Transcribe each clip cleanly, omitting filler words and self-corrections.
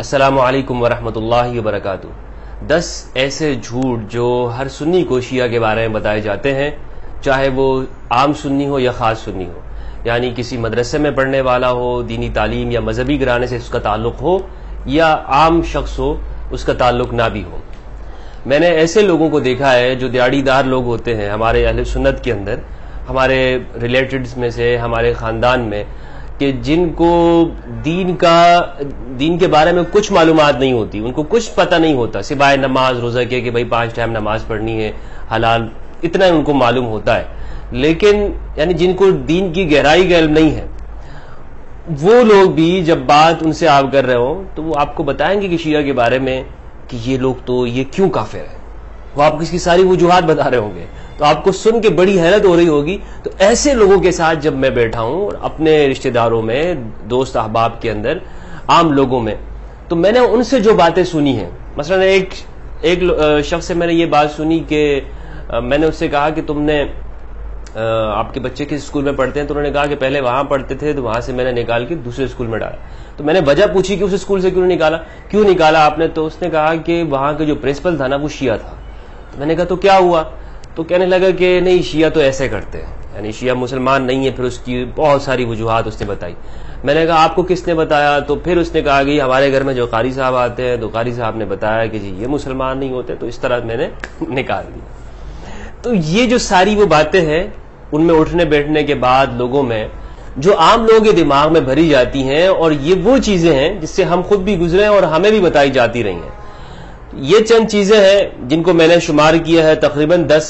السلام علیکم ورحمۃ اللہ وبرکاتہ۔ 10 ایسے جھوٹ جو ہر سنی کو شیعہ کے بارے میں بتائے جاتے ہیں، چاہے وہ عام سنی ہو یا خاص سنی ہو، یعنی کسی مدرسے میں پڑھنے والا ہو، دینی تعلیم یا مذہبی گھرانے سے اس کا تعلق ہو، یا عام شخص ہو اس کا تعلق نہ بھی ہو۔ میں نے ایسے لوگوں کو دیکھا ہے جو دیاڑی دار لوگ ہوتے ہیں ہمارے اہل سنت کے اندر، ہمارے ریلیٹڈز میں سے، ہمارے خاندان میں، کہ جن کو دین کے بارے میں کچھ معلومات نہیں ہوتی، ان کو کچھ پتہ نہیں ہوتا سوائے نماز روزہ کے کہ بھائی 5 ٹائم نماز پڑھنی ہے، حلال، اتنا ان کو معلوم ہوتا ہے، لیکن یعنی جن کو دین کی گہرائی کا علم نہیں ہے، وہ لوگ بھی جب بات ان سے آپ کر رہے ہوں تو وہ آپ کو بتائیں گے کہ شیعہ کے بارے میں کہ یہ لوگ تو یہ کیوں کافر ہیں، وہ آپ کو اس کی ساری وجوہات بتا رہے ہوں گے، تو آپ کو سن کے بڑی حیرت ہو رہی ہوگی۔ تو ایسے لوگوں کے ساتھ جب میں بیٹھا ہوں اپنے رشتہ داروں میں، دوست احباب کے اندر، عام لوگوں میں، تو میں نے ان سے جو باتیں سنی ہیں، مثلا ایک شخص سے میں نے یہ بات سنی کہ میں نے اس سے کہا کہ تم نے آپ کے بچے کس اسکول میں پڑھتے ہیں؟ تو انہوں نے کہا کہ پہلے وہاں پڑھتے تھے، تو وہاں سے میں نے نکال کے دوسرے اسکول میں ڈالا۔ تو میں نے وجہ پوچھی کہ اس اسکول سے کیوں نکالا آپ نے؟ تو اس نے کہا کہ وہاں کا جو پرنسپل تھا نا وہ شیعہ تھا۔ تو میں نے کہا تو کیا ہوا؟ تو کہنے لگا کہ نہیں، شیعہ تو ایسے کرتے ہیں، یعنی شیعہ مسلمان نہیں ہے۔ پھر اس کی بہت ساری وجوہات اس نے بتائی۔ میں نے کہا آپ کو کس نے بتایا؟ تو پھر اس نے کہا کہ ہمارے گھر میں جو قاری صاحب آتے ہیں تو قاری صاحب نے بتایا کہ جی یہ مسلمان نہیں ہوتے، تو اس طرح میں نے نکال دیا۔ تو یہ جو ساری وہ باتیں ہیں، ان میں اٹھنے بیٹھنے کے بعد لوگوں میں جو عام لوگوں کے دماغ میں بھری جاتی ہیں، اور یہ وہ چیزیں ہیں جس سے ہم خود بھی گزرے اور ہمیں بھی بتائی جاتی رہی ہیں۔ یہ چند چیزیں ہیں جن کو میں نے شمار کیا ہے، تقریباً 10،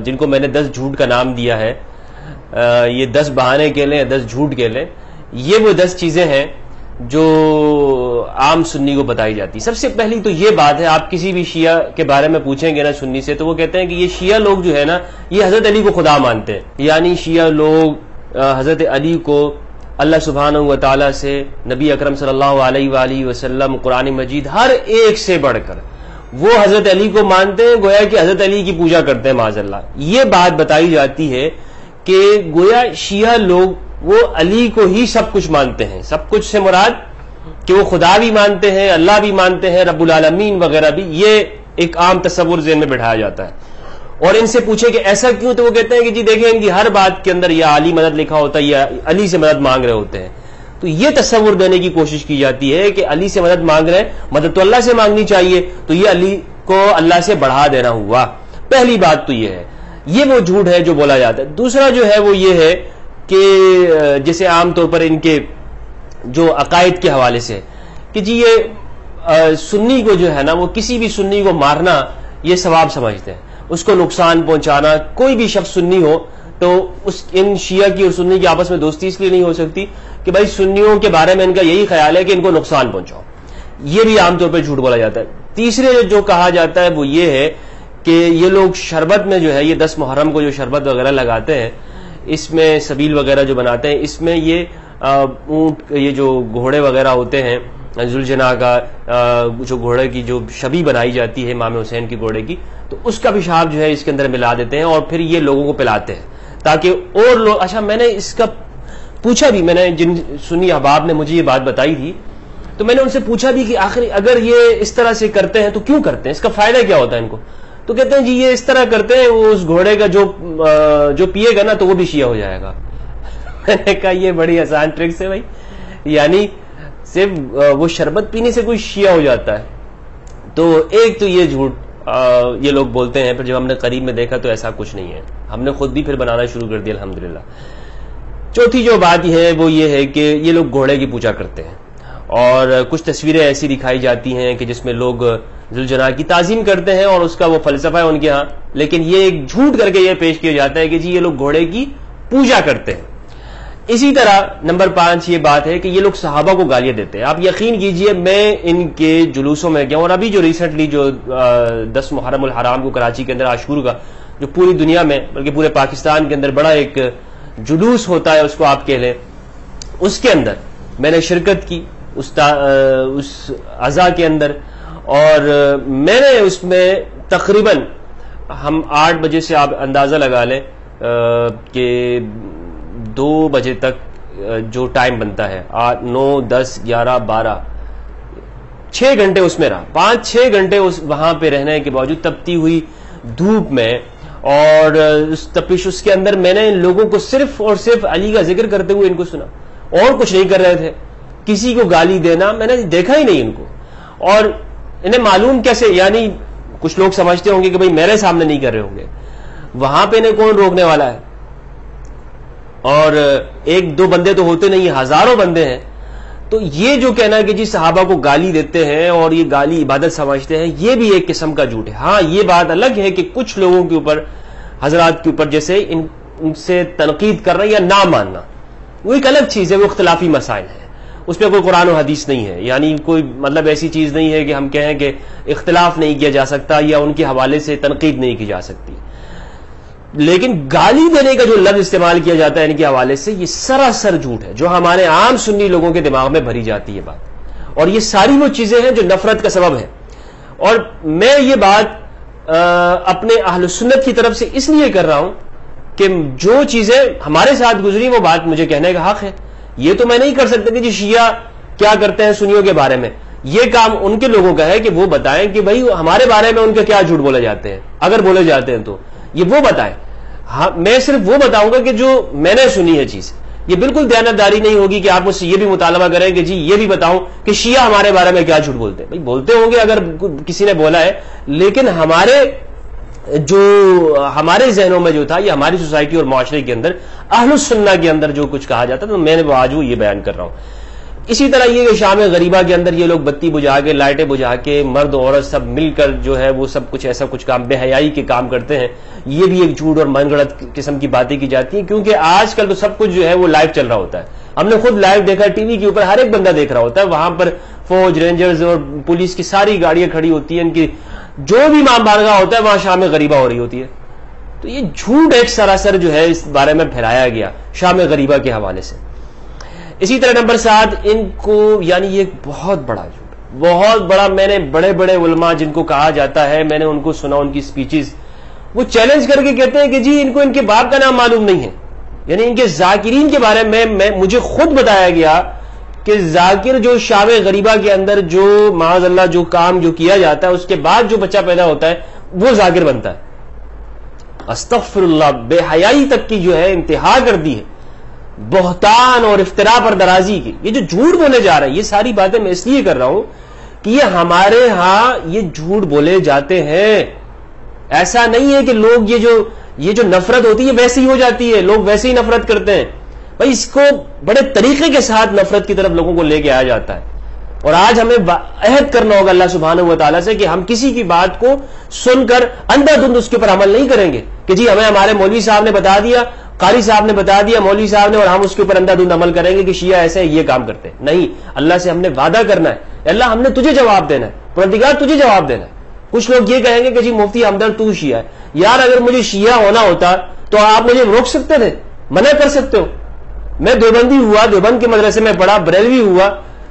جن کو میں نے 10 جھوٹ کا نام دیا ہے۔ یہ 10 بہانے کے لیں، 10 جھوٹ کے لیں، یہ وہ 10 چیزیں ہیں جو عام سنی کو بتائی جاتی۔ سب سے پہلی تو یہ بات ہے، آپ کسی بھی شیعہ کے بارے میں پوچھیں گے نا سنی سے، تو وہ کہتے ہیں کہ یہ شیعہ لوگ جو ہے نا یہ حضرت علی کو خدا مانتے ہیں، یعنی شیعہ لوگ حضرت علی کو اللہ سبحانہ و تعالیٰ سے، نبی اکرم صلی اللہ علیہ وآلہ وسلم، قرآن مجید، ہر ایک سے بڑھ کر وہ حضرت علی کو مانتے ہیں، گویا کہ حضرت علی کی پوجا کرتے ہیں معاذ اللہ۔ یہ بات بتائی جاتی ہے کہ گویا شیعہ لوگ وہ علی کو ہی سب کچھ مانتے ہیں۔ سب کچھ سے مراد کہ وہ خدا بھی مانتے ہیں، اللہ بھی مانتے ہیں، رب العالمین وغیرہ بھی۔ یہ ایک عام تصور ذہن میں بٹھایا جاتا ہے، اور ان سے پوچھے کہ ایسا کیوں؟ تو وہ کہتے ہیں کہ جی دیکھیں ان کی ہر بات کے اندر یا علی مدد لکھا ہوتا ہے یا علی سے مدد مانگ رہے ہوتے ہیں۔ تو یہ تصور دینے کی کوشش کی جاتی ہے کہ علی سے مدد مانگ رہے ہیں، مدد تو اللہ سے مانگنی چاہیے، تو یہ علی کو اللہ سے بڑھا دینا ہوا۔ پہلی بات تو یہ ہے، یہ وہ جھوٹ ہے جو بولا جاتا ہے۔ دوسرا جو ہے وہ یہ ہے کہ جیسے عام طور پر ان کے جو عقائد کے حوالے سے کہ جی یہ سنی کو جو ہے نا، وہ کسی بھی سنی کو مارنا یہ ثواب سمجھتے ہیں، اس کو نقصان پہنچانا۔ کوئی بھی شخص سنی ہو تو ان شیعہ کی اور سنی کی آپس میں دوستی اس لیے نہیں ہو سکتی کہ بھائی سنیوں کے بارے میں ان کا یہی خیال ہے کہ ان کو نقصان پہنچاؤ۔ یہ بھی عام طور پہ جھوٹ بولا جاتا ہے۔ تیسرے جو کہا جاتا ہے وہ یہ ہے کہ یہ لوگ شربت میں جو ہے، یہ 10 محرم کو جو شربت وغیرہ لگاتے ہیں، اس میں سبیل وغیرہ جو بناتے ہیں، اس میں یہ اونٹ، یہ جو گھوڑے وغیرہ ہوتے ہیں، ذوالجناح کا جو گھوڑے کی جو شبی بنائی جاتی ہے امام حسین کی گھوڑے کی، تو اس کا پیشاب جو ہے اس کے اندر ملا دیتے ہیں اور پھر یہ لوگوں کو پلاتے ہیں تاکہ اور لوگ۔ اچھا، میں نے اس کا پوچھا بھی، میں نے جن سنی احباب نے مجھے یہ بات بتائی تھی، تو میں نے ان سے پوچھا بھی کہ آخر اگر یہ اس طرح سے کرتے ہیں تو کیوں کرتے ہیں، اس کا فائدہ کیا ہوتا ہے ان کو؟ تو کہتے ہیں جی یہ اس طرح کرتے ہیں، وہ اس گھوڑے کا جو پیے گا نا تو وہ بھی شیعہ ہو جائے گا۔ میں نے کہا یہ بڑی آسان ٹرکس ہے بھائی، یعنی صرف وہ شربت پینے سے کوئی شیعہ ہو جاتا ہے؟ تو ایک تو یہ جھوٹ یہ لوگ بولتے ہیں، پھر جب ہم نے قریب میں دیکھا تو ایسا کچھ نہیں ہے، ہم نے خود بھی پھر بنانا شروع کر دیا الحمدللہ۔ چوتھی جو بات ہے وہ یہ ہے کہ یہ لوگ گھوڑے کی پوجا کرتے ہیں، اور کچھ تصویریں ایسی دکھائی جاتی ہیں کہ جس میں لوگ ذوالجناح کی تعظیم کرتے ہیں اور اس کا وہ فلسفہ ہے ان کے ہاں، لیکن یہ ایک جھوٹ کر کے یہ پیش کیا جاتا ہے کہ جی یہ لوگ گھوڑے کی پوجا کرتے ہیں۔ اسی طرح نمبر 5 یہ بات ہے کہ یہ لوگ صحابہ کو گالیاں دیتے ہیں۔ آپ یقین کیجئے میں ان کے جلوسوں میں گیا، اور ابھی جو ریسنٹلی جو 10 محرم الحرام کو کراچی کے اندر عاشور کا جو پوری دنیا میں بلکہ پورے پاکستان کے اندر بڑا ایک جلوس ہوتا ہے، اس کو آپ کہہ لیں، اس کے اندر میں نے شرکت کی اس عزا کے اندر، اور میں نے اس میں تقریباً ہم 8 بجے سے آپ اندازہ لگا لیں کہ 2 بجے تک جو ٹائم بنتا ہے، 8 9 10 11 12 6 گھنٹے اس میں رہا، 5-6 گھنٹے وہاں پہ رہنے کے باوجود تپتی ہوئی دھوپ میں اور اس تپش اس کے اندر میں نے ان لوگوں کو صرف اور صرف علی کا ذکر کرتے ہوئے ان کو سنا، اور کچھ نہیں کر رہے تھے. کسی کو گالی دینا میں نے دیکھا ہی نہیں ان کو. اور انہیں معلوم کیسے، یعنی کچھ لوگ سمجھتے ہوں گے کہ بھئی میرے سامنے نہیں کر رہے ہوں گے، وہاں پہ انہیں کون روکنے والا ہے؟ اور 1-2 بندے تو ہوتے نہیں، ہزاروں بندے ہیں. تو یہ جو کہنا ہے کہ جی صحابہ کو گالی دیتے ہیں اور یہ گالی عبادت سمجھتے ہیں، یہ بھی ایک قسم کا جھوٹ ہے. ہاں یہ بات الگ ہے کہ کچھ لوگوں کے اوپر، حضرات کے اوپر جیسے ان سے تنقید کرنا یا نہ ماننا، وہ ایک الگ چیز ہے، وہ اختلافی مسائل ہے، اس پہ کوئی قرآن و حدیث نہیں ہے. یعنی کوئی مطلب ایسی چیز نہیں ہے کہ ہم کہیں کہ اختلاف نہیں کیا جا سکتا یا ان کے حوالے سے تنقید نہیں کی جا سکتی. لیکن گالی دینے کا جو لفظ استعمال کیا جاتا ہے ان کے حوالے سے، یہ سراسر جھوٹ ہے جو ہمارے عام سنی لوگوں کے دماغ میں بھری جاتی ہے بات. اور یہ ساری وہ چیزیں ہیں جو نفرت کا سبب ہے. اور میں یہ بات اپنے اہل سنت کی طرف سے اس لیے کر رہا ہوں کہ جو چیزیں ہمارے ساتھ گزری وہ بات مجھے کہنے کا حق ہے. یہ تو میں نہیں کر سکتا کہ جی شیعہ کیا کرتے ہیں سنیوں کے بارے میں، یہ کام ان کے لوگوں کا ہے کہ وہ بتائیں کہ بھائی ہمارے بارے میں ان کے کیا جھوٹ بولے جاتے ہیں، اگر بولے جاتے ہیں تو یہ وہ بتائیں. ہاں میں صرف وہ بتاؤں گا کہ جو میں نے سنی ہے چیز. یہ بالکل دیانتداری نہیں ہوگی کہ آپ مجھ سے یہ بھی مطالبہ کریں کہ جی یہ بھی بتاؤں کہ شیعہ ہمارے بارے میں کیا جھوٹ بولتے ہیں. بھائی بولتے ہوں گے اگر کسی نے بولا ہے، لیکن ہمارے ذہنوں میں جو تھا، یہ ہماری سوسائٹی اور معاشرے کے اندر اہل السنہ کے اندر جو کچھ کہا جاتا، تو میں نے آج وہ یہ بیان کر رہا ہوں. اسی طرح یہ کہ شام غریبہ کے اندر یہ لوگ بتی بجھا کے، لائٹیں بجھا کے، مرد عورت سب مل کر جو ہے وہ سب کچھ ایسا کچھ کام، بے حیائی کے کام کرتے ہیں. یہ بھی ایک جھوٹ اور من گڑت قسم کی باتیں کی جاتی ہیں، کیونکہ آج کل تو سب کچھ جو ہے وہ لائیو چل رہا ہوتا ہے. ہم نے خود لائیو دیکھا، ٹی وی کے اوپر ہر ایک بندہ دیکھ رہا ہوتا ہے، وہاں پر فوج، رینجرز اور پولیس کی ساری گاڑیاں کھڑی ہوتی ہیں، ان کی جو بھی امام بارگاہ ہوتا ہے وہاں شام غریبہ ہو رہی ہوتی ہے. تو یہ جھوٹ ایک سراسر جو ہے اس بارے میں پھیلایا گیا شام غریبہ کے حوالے سے. اسی طرح نمبر 7 ان کو، یعنی یہ بہت بڑا جھوٹ، بہت بڑا. میں نے بڑے بڑے علماء جن کو کہا جاتا ہے، میں نے ان کو سنا، ان کی سپیچز، وہ چیلنج کر کے کہتے ہیں کہ جی ان کو ان کے باپ کا نام معلوم نہیں ہے. یعنی ان کے ذاکرین کے بارے میں مجھے خود بتایا گیا کہ ذاکر جو شام غریبہ کے اندر جو معاذ اللہ جو کام جو کیا جاتا ہے، اس کے بعد جو بچہ پیدا ہوتا ہے وہ ذاکر بنتا ہے. استغفر اللہ، بے حیائی تک کی جو ہے انتہا کر دی ہے، بہتان اور افتراء پر درازی کی. یہ جو جھوٹ بولے جا رہے ہیں، یہ ساری باتیں میں اس لیے کر رہا ہوں کہ یہ ہمارے ہاں یہ جھوٹ بولے جاتے ہیں. ایسا نہیں ہے کہ لوگ یہ جو نفرت ہوتی ہے ویسے ہی ہو جاتی ہے، لوگ ویسے ہی نفرت کرتے ہیں. بھائی اس کو بڑے طریقے کے ساتھ نفرت کی طرف لوگوں کو لے کے آیا جاتا ہے. اور آج ہمیں عہد کرنا ہوگا اللہ سبحانہ و تعالیٰ سے کہ ہم کسی کی بات کو سن کر اندھا دھند اس کے اوپر عمل نہیں کریں گے کہ جی ہمیں ہمارے مولوی صاحب نے بتا دیا، قاری صاحب نے بتا دیا، مولوی صاحب نے، اور ہم اس کے اوپر اندھا دھند عمل کریں گے کہ شیعہ ایسے ہیں، یہ کام کرتے ہیں. نہیں، اللہ سے ہم نے وعدہ کرنا ہے، اللہ ہم نے تجھے جواب دینا ہے، پروردگار تجھے جواب دینا ہے. کچھ لوگ یہ کہیں گے کہ جی مفتی ہمدرد تو شیعہ ہے. یار اگر مجھے شیعہ ہونا ہوتا تو آپ مجھے روک سکتے تھے، منع کر سکتے ہو. میں دیوبندی ہوا، دیوبند کے مدرسے میں پڑھا، بریلوی ہوا،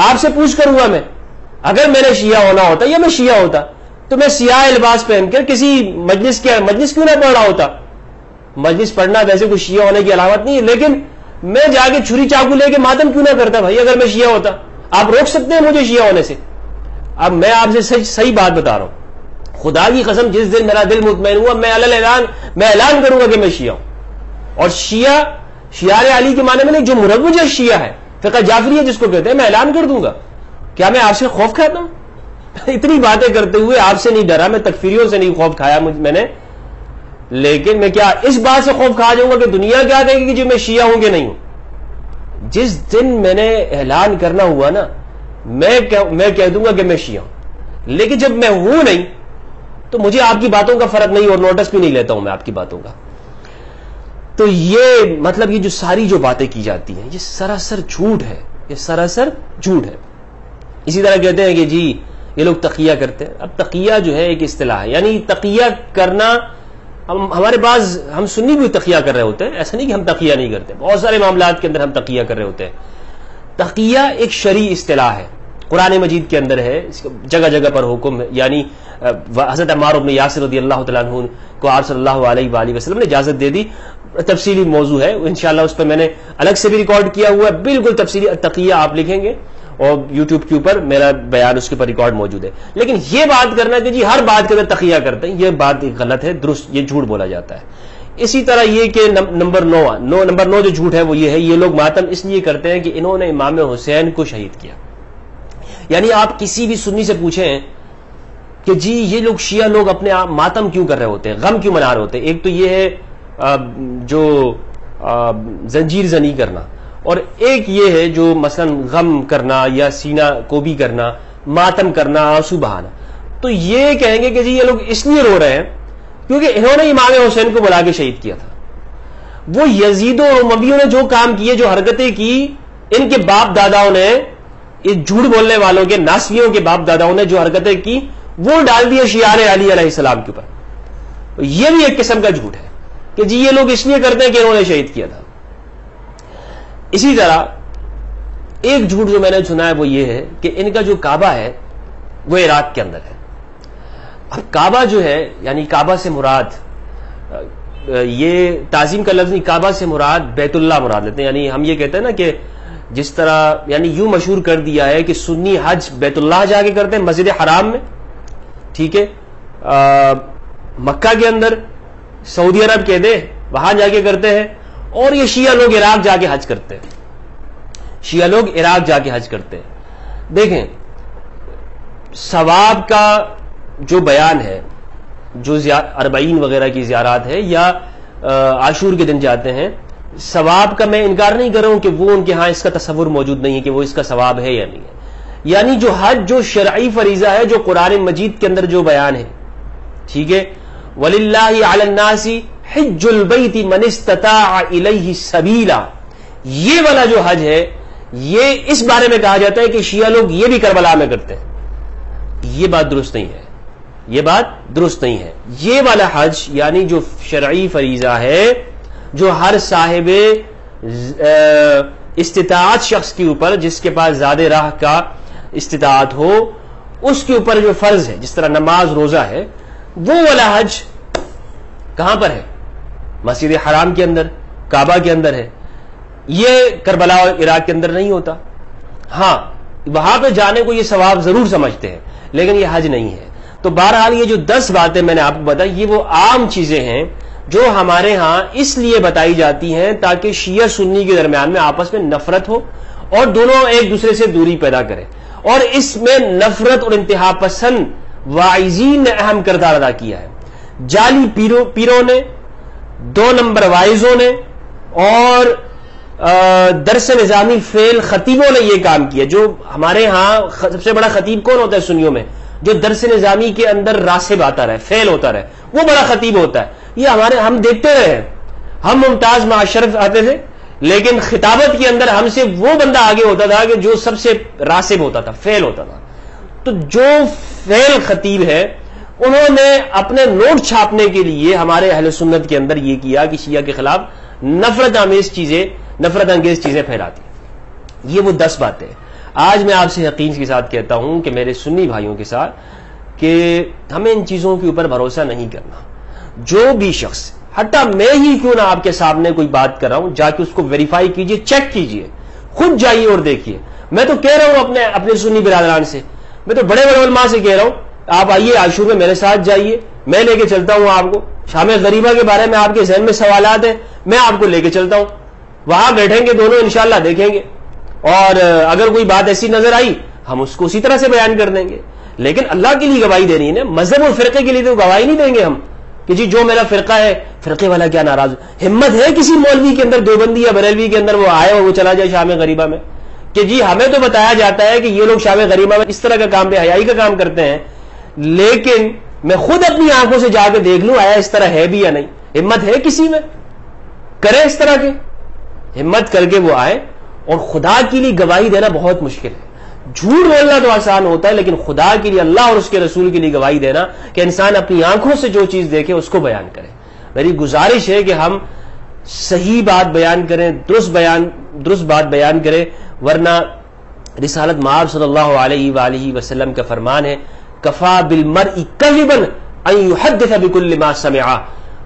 آپ سے پوچھ کر ہوا. میں اگر میرے شیعہ ہونا ہوتا یا میں شیعہ ہوتا تو میں سیاہ لباس پہن کر کسی مجلس کیوں نہ پڑھ رہا ہوتا. مجلس پڑھنا ویسے کوئی شیعہ ہونے کی علامت نہیں ہے، لیکن میں جا کے چھری چاقو لے کے ماتم کیوں نہ کرتا بھائی اگر میں شیعہ ہوتا. آپ روک سکتے ہیں مجھے شیعہ ہونے سے. اب میں آپ سے صحیح بات بتا رہا ہوں، خدا کی قسم جس دن میرا دل مطمئن ہوا میں اعلان کروں گا کہ میں شیعہ ہوں. اور شیعہ شیعار علی کے معنی میں نہیں، جو مروج شیعہ ہے، فقہ جعفریہ جس کو کہتے ہیں، میں اعلان کر دوں گا. کیا میں آپ سے خوف کھاتا ہوں؟ اتنی باتیں کرتے ہوئے آپ سے نہیں ڈرا، میں تکفیریوں سے نہیں خوف کھایا میں نے، لیکن میں کیا اس بات سے خوف کھا جاؤں گا کہ دنیا کیا کہے گی کہ جو میں شیعہ ہوں کہ نہیں ہوں. جس دن میں نے اعلان کرنا ہوا نا، میں کہہ دوں گا کہ میں شیعہ ہوں. لیکن جب میں ہوں نہیں تو مجھے آپ کی باتوں کا فرق نہیں، اور نوٹس بھی نہیں لیتا ہوں میں آپ کی باتوں کا. تو یہ مطلب یہ جو ساری جو باتیں کی جاتی ہیں یہ سراسر جھوٹ ہے، یہ سراسر جھوٹ ہے. اسی طرح کہتے ہیں کہ جی یہ لوگ تقیہ کرتے ہیں. اب تقیہ جو ہے ایک اصطلاح ہے، یعنی تقیہ کرنا، ہمارے پاس ہم سنی بھی تقیہ کر رہے ہوتے ہیں، ایسا نہیں کہ ہم تقیہ نہیں کرتے، بہت سارے معاملات کے اندر ہم تقیہ کر رہے ہوتے ہیں. تقیہ ایک شرعی اصطلاح ہے، قرآن مجید کے اندر ہے، اس جگہ جگہ پر حکم ہے. یعنی حضرت عمار بن یاسر رضی اللہ تعالیٰ عنہ کو آپ صلی اللہ علیہ وآلہ وسلم نے اجازت دے دی. تفصیلی موضوع ہے انشاءاللہ، اس پہ میں نے الگ سے بھی ریکارڈ کیا ہوا ہے، بالکل تفصیلی. تقیہ آپ لکھیں گے اور یوٹیوب کے اوپر میرا بیان اس کے اوپر ریکارڈ موجود ہے. لیکن یہ بات کرنا کہ جی ہر بات کے اندر تقیہ کرتے ہیں، یہ بات غلط ہے، درست یہ جھوٹ بولا جاتا ہے. اسی طرح یہ کہ نمبر 9 جو جھوٹ ہے وہ یہ ہے، یہ لوگ ماتم اس لیے کرتے ہیں کہ انہوں نے امام حسین کو شہید کیا. یعنی آپ کسی بھی سنی سے پوچھیں کہ جی یہ لوگ شیعہ لوگ اپنے آپ ماتم کیوں کر رہے ہوتے ہیں، غم کیوں منا رہے ہوتے ہیں. ایک تو یہ ہے جو زنجیر زنی کرنا، اور ایک یہ ہے جو مثلا غم کرنا یا سینہ کوبی کرنا، ماتم کرنا، آنسو بہانا. تو یہ کہیں گے کہ جی یہ لوگ اس لیے رو رہے ہیں کیونکہ انہوں نے امام حسین کو بلا کے شہید کیا تھا. وہ یزید اور امویوں نے جو کام کیے، جو حرکتیں کی، ان کے باپ داداؤں نے، اس جھوٹ بولنے والوں کے، ناسویوں کے باپ داداؤں نے جو حرکتیں کی وہ ڈال دیے شعار علی علیہ السلام کے اوپر. یہ بھی ایک قسم کا جھوٹ ہے کہ جی یہ لوگ اس لیے کرتے ہیں کہ انہوں نے شہید کیا تھا. اسی طرح ایک جھوٹ جو میں نے سنا ہے وہ یہ ہے کہ ان کا جو کعبہ ہے وہ عراق کے اندر ہے. اب کعبہ جو ہے، یعنی کعبہ سے مراد، یہ تعظیم کا لفظ نہیں، کعبہ سے مراد بیت اللہ مراد لیتے ہیں. یعنی ہم یہ کہتے ہیں نا کہ جس طرح یعنی یوں مشہور کر دیا ہے کہ سنی حج بیت اللہ جا کے کرتے ہیں، مسجد حرام میں، ٹھیک ہے، مکہ کے اندر، سعودی عرب کہہ دے وہاں جا کے کرتے ہیں، اور یہ شیعہ لوگ عراق جا کے حج کرتے ہیں. شیعہ لوگ عراق جا کے حج کرتے ہیں. دیکھیں ثواب کا جو بیان ہے، جو 40 وغیرہ کی زیارات ہے یا عاشور کے دن جاتے ہیں، ثواب کا میں انکار نہیں کر رہا ہوں کہ وہ ان کے ہاں اس کا تصور موجود نہیں ہے کہ وہ اس کا ثواب ہے یا نہیں ہے. یعنی جو حج جو شرعی فریضہ ہے، جو قرآن مجید کے اندر جو بیان ہے، ٹھیک ہے، وَلِلَّهِ عَلَى النَّاسِ حِجُّ الْبَيْتِ مَنِ اسْتَطَاعَ إِلَيْهِ سَبِيلًا، یہ والا جو حج ہے، یہ اس بارے میں کہا جاتا ہے کہ شیعہ لوگ یہ بھی کربلا میں کرتے ہیں. یہ بات درست نہیں ہے، یہ بات درست نہیں ہے. یہ والا حج یعنی جو شرعی فریضہ ہے، جو ہر صاحب استطاعت شخص کے اوپر، جس کے پاس زیادہ راہ کا استطاعت ہو، اس کے اوپر جو فرض ہے، جس طرح نماز روزہ ہے، وہ والا حج کہاں پر ہے؟ مسجد حرام کے اندر، کعبہ کے اندر ہے. یہ کربلا اور عراق کے اندر نہیں ہوتا. ہاں وہاں پہ جانے کو یہ ثواب ضرور سمجھتے ہیں، لیکن یہ حج نہیں ہے. تو بہرحال یہ جو 10 باتیں میں نے آپ کو بتائی، یہ وہ عام چیزیں ہیں جو ہمارے ہاں اس لیے بتائی جاتی ہیں تاکہ شیعہ سنی کے درمیان میں آپس میں نفرت ہو اور دونوں ایک دوسرے سے دوری پیدا کریں. اور اس میں نفرت اور انتہا پسند واعظین نے اہم کردار ادا کیا ہے. جعلی پیروں نے، 2 نمبر وائزوں نے، اور درس نظامی فیل خطیبوں نے یہ کام کیا. جو ہمارے ہاں سب سے بڑا خطیب کون ہوتا ہے سنیوں میں؟ جو درس نظامی کے اندر راسب آتا رہے، فیل ہوتا رہے، وہ بڑا خطیب ہوتا ہے. یہ ہم دیکھتے رہے ہیں، ہم ممتاز معاشرف آتے تھے، لیکن خطابت کے اندر ہم سے وہ بندہ آگے ہوتا تھا کہ جو سب سے راسب ہوتا تھا، فیل ہوتا تھا. تو جو فیل خطیب ہے، انہوں نے اپنے نوٹ چھاپنے کے لیے ہمارے اہل سنت کے اندر یہ کیا کہ شیعہ کے خلاف نفرت انگیز چیزیں پھیلاتی. یہ وہ 10 باتیں. آج میں آپ سے یقین کے ساتھ کہتا ہوں کہ میرے سنی بھائیوں کے ساتھ کہ ہمیں ان چیزوں کے اوپر بھروسہ نہیں کرنا. جو بھی شخص، حتیٰ میں ہی کیوں نہ آپ کے سامنے کوئی بات کر رہا ہوں، جا کے اس کو ویریفائی کیجئے، چیک کیجئے، خود جائیے اور دیکھیے. میں تو کہہ رہا ہوں اپنے سنی برادران سے، میں تو بڑے بڑے علماء سے کہہ رہا ہوں، آپ آئیے عاشور میں میرے ساتھ جائیے، میں لے کے چلتا ہوں آپ کو. شام غریبہ کے بارے میں آپ کے ذہن میں سوالات ہیں، میں آپ کو لے کے چلتا ہوں، وہاں بیٹھیں گے دونوں، انشاءاللہ دیکھیں گے، اور اگر کوئی بات ایسی نظر آئی ہم اس کو اسی طرح سے بیان کر دیں گے. لیکن اللہ کے لیے گواہی دینی ہے، مذہب اور فرقے کے لیے تو گواہی نہیں دیں گے ہم کہ جی جو میرا فرقہ ہے، فرقے والا کیا ناراض. ہمت ہے کسی مولوی کے اندر، دیوبندی یا بریلوی کے اندر، وہ آئے اور وہ چلا جائے شام غریبہ میں کہ جی ہمیں تو بتایا جاتا ہے کہ یہ لوگ شام غریبہ میں اس طرح کا کام، بے حیائی کا کام کرتے ہیں، لیکن میں خود اپنی آنکھوں سے جا کے دیکھ لوں آیا اس طرح ہے بھی یا نہیں. ہمت ہے کسی میں کرے اس طرح کے؟ ہمت کر کے وہ آئے. اور خدا کے لیے گواہی دینا بہت مشکل ہے. جھوٹ بولنا تو آسان ہوتا ہے، لیکن خدا کے لیے، اللہ اور اس کے رسول کے لیے گواہی دینا کہ انسان اپنی آنکھوں سے جو چیز دیکھے اس کو بیان کرے. میری گزارش ہے کہ ہم صحیح بات بیان کریں، درست بات بیان کریں، ورنہ رسالت مآب صلی اللہ علیہ وآلہ وسلم کا فرمان ہے، کفا بالمرء کذبا ان یحدث بکل ما سمع.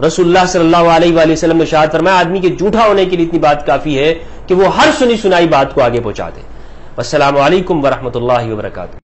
رسول اللہ صلی اللہ علیہ وآلہ وسلم نے ارشاد فرمایا، آدمی کے جھوٹا ہونے کے لیے اتنی بات کافی ہے کہ وہ ہر سنی سنائی بات کو آگے پہنچا دے. والسلام علیکم ورحمۃ اللہ وبرکاتہ.